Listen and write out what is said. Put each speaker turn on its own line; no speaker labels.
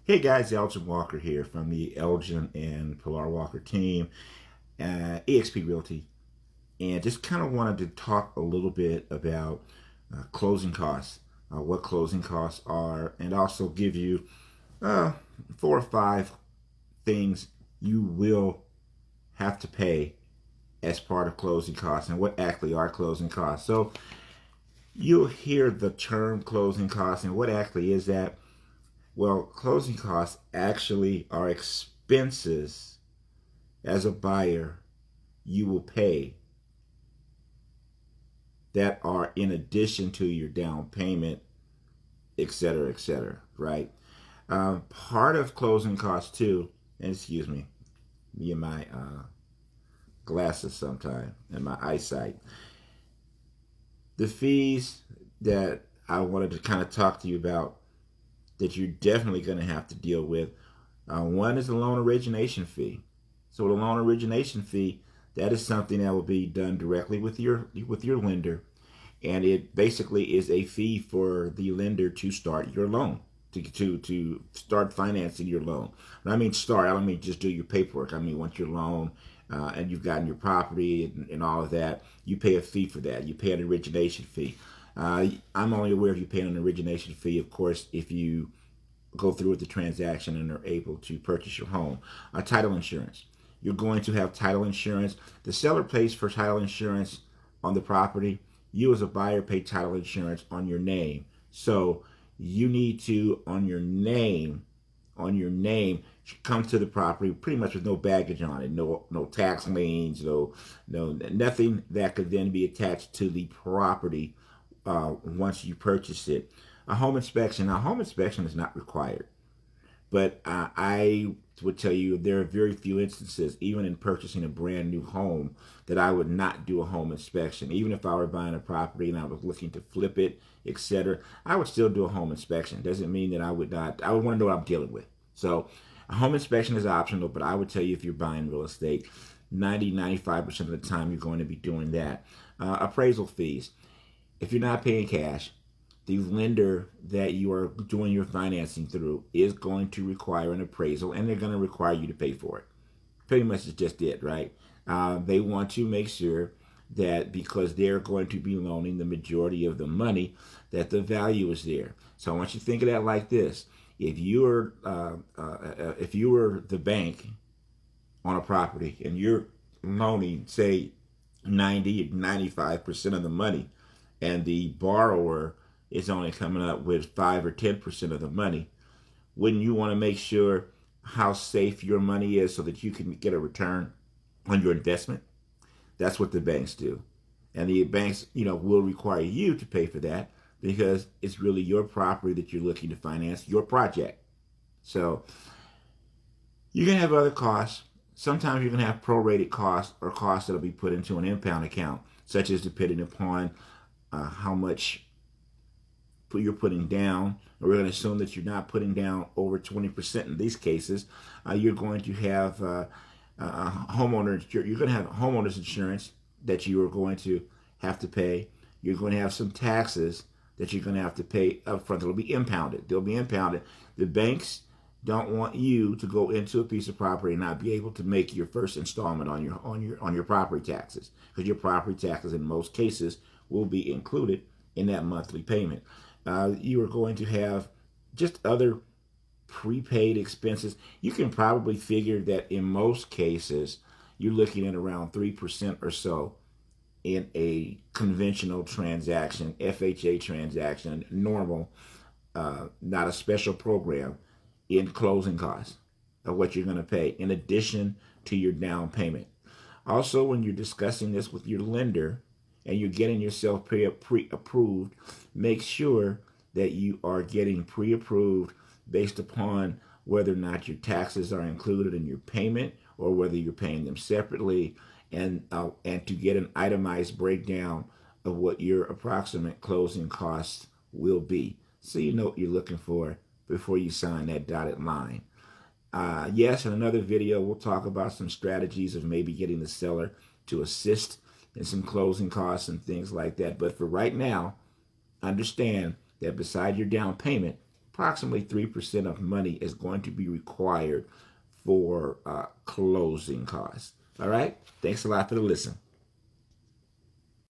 Hey guys, Elgin Walker here from the Elgin and Pilar Walker team, eXp Realty, and just kind of wanted to talk a little bit about closing costs, what closing costs are, and also give you uh, 4 or 5 things you will have to pay as part of closing costs and what actually are closing costs. So you'll hear the term closing costs, and what actually is that? Well, closing costs actually are expenses as a buyer you will pay that are in addition to your down payment, et cetera, right? Part of closing costs too, and excuse me and my glasses sometime and my eyesight. The fees that I wanted to kind of talk to you about that you're definitely going to have to deal with. One is the loan origination fee. So the loan origination fee, that is something that will be done directly with your lender, and it basically is a fee for the lender to start your loan, to start financing your loan. When I mean start, I don't mean just do your paperwork. I mean once your loan and you've gotten your property and all of that, you pay a fee for that. You pay an origination fee. I'm only aware of you paying an origination fee, of course, if you go through with the transaction and are able to purchase your home. Title insurance. You're going to have title insurance. The seller pays for title insurance on the property. You as a buyer pay title insurance on your name. So you need to, on your name, come to the property pretty much with no baggage on it, no tax liens, nothing that could then be attached to the property once you purchase it. A home inspection. Now, home inspection is not required, but I would tell you there are very few instances, even in purchasing a brand new home, that I would not do a home inspection. Even if I were buying a property and I was looking to flip it, etc., I would still do a home inspection. Doesn't mean that I would not. I would want to know what I'm dealing with. So a home inspection is optional, but I would tell you if you're buying real estate, 95% of the time you're going to be doing that. Appraisal fees. If you're not paying cash, the lender that you are doing your financing through is going to require an appraisal, and they're going to require you to pay for it. Pretty much is just it, right? They want to make sure that because they're going to be loaning the majority of the money, that the value is there. So I want you to think of that like this: if you were the bank on a property and you're loaning, say, 95% of the money, and the borrower is only coming up with 5 or 10% of the money, wouldn't you want to make sure how safe your money is so that you can get a return on your investment? That's what the banks do. And the banks, will require you to pay for that because it's really your property that you're looking to finance, your project. So you're going to have other costs. Sometimes you're going to have prorated costs or costs that will be put into an impound account, such as depending upon how much you're putting down. We're going to assume that you're not putting down over 20% in these cases. You're going to have homeowners. You're going to have homeowners insurance that you are going to have to pay. You're going to have some taxes that you're going to have to pay upfront. They'll be impounded. The banks don't want you to go into a piece of property and not be able to make your first installment on your property taxes, because your property taxes in most cases will be included in that monthly payment. You are going to have just other prepaid expenses. You can probably figure that in most cases you're looking at around 3% or so in a conventional transaction, FHA transaction, normal, not a special program, in closing costs of what you're going to pay in addition to your down payment. Also, when you're discussing this with your lender and you're getting yourself pre-approved, make sure that you are getting pre-approved based upon whether or not your taxes are included in your payment or whether you're paying them separately, and to get an itemized breakdown of what your approximate closing costs will be, so you know what you're looking for before you sign that dotted line. Yes, in another video, we'll talk about some strategies of maybe getting the seller to assist in some closing costs and things like that. But for right now, understand that beside your down payment, approximately 3% of money is going to be required for closing costs. All right. Thanks a lot for the listen.